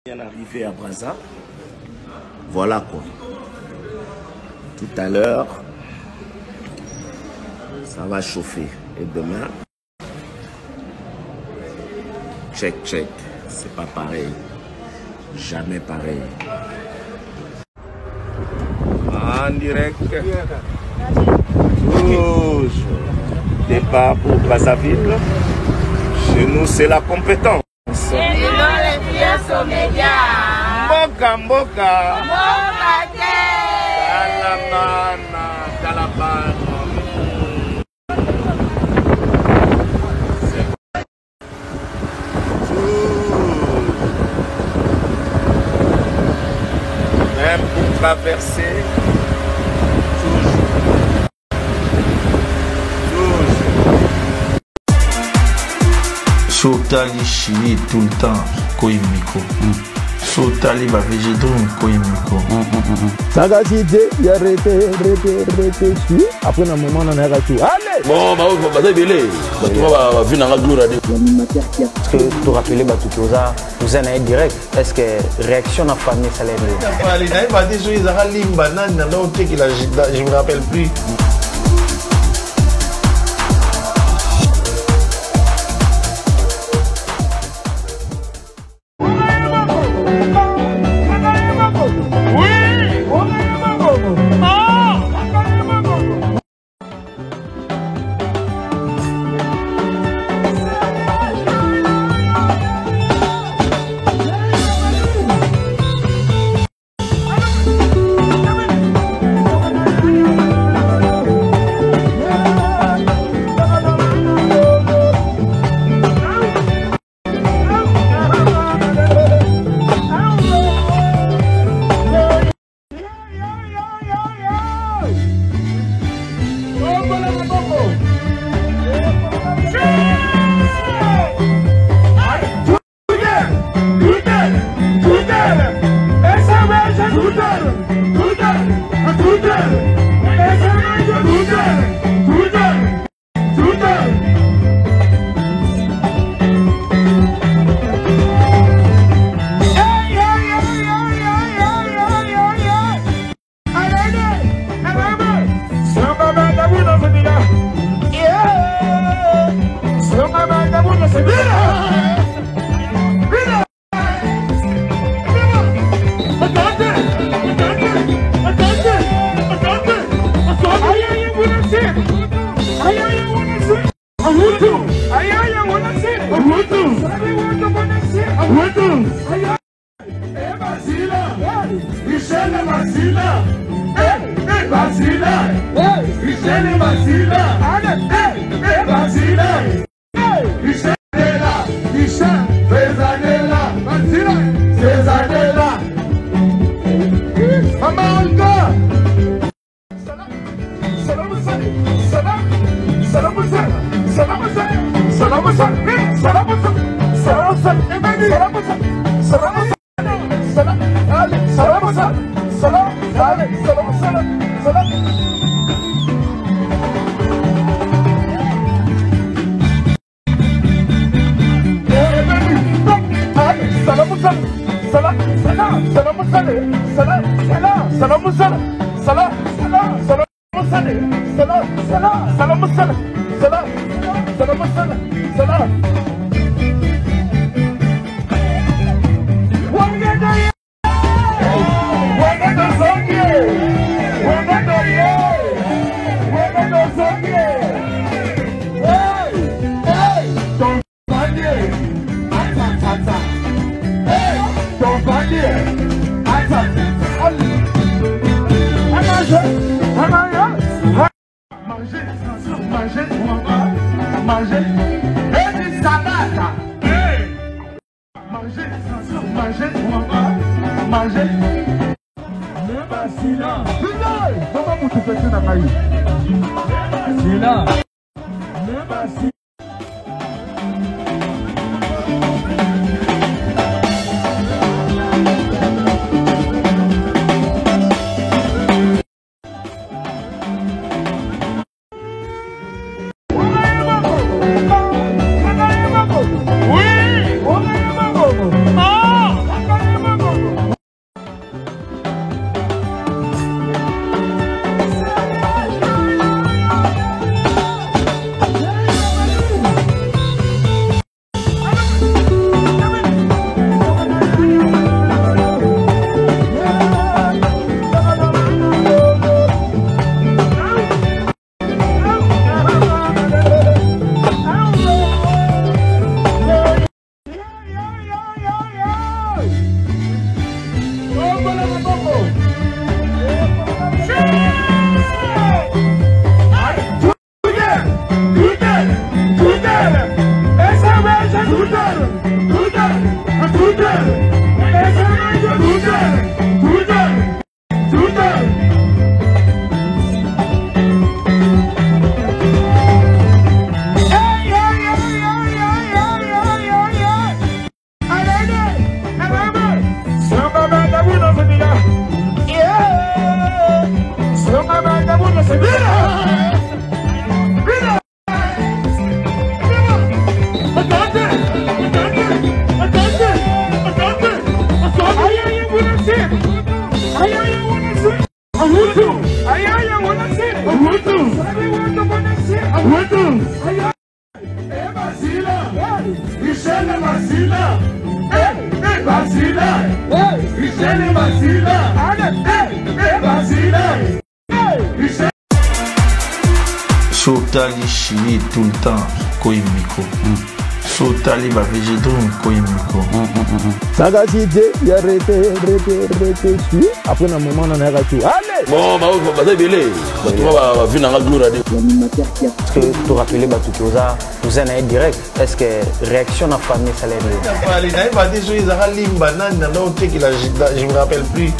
Bien arrivé à Brazza. Voilà quoi. Tout à l'heure, ça va chauffer. Et demain, check. C'est pas pareil. Jamais pareil. En direct. Toujours. Départ pour Brazzaville. Chez nous, c'est la compétence. Et non les pièces aux médias. Mboka. Mboka. Calabana. Même pour traverser, Sotali chili tout le temps, Koimiko. Sotali va végétaux, Koimiko. Sagacité, il y a arrêté, après un moment, on a arrêté. Allez! Bon, bah, belé. Tu vas venir à la gloire. Est-ce que tu rappelles Batoutoza, vous en avez direct? Est-ce que réaction à famille, ça l'est? Je me rappelle plus. Sotali chili tout le temps, Koimiko. Sotali va végétaux, Koimiko. Sagacité, il y a arrêté, suis. Après un moment, on a arrêté. Allez! Bon, bah, c'est belé. Tu vas venir à la gloire. Est-ce que tu rappelles vous avez direct? Est-ce que réaction à famille, ça l'est? Je me rappelle plus.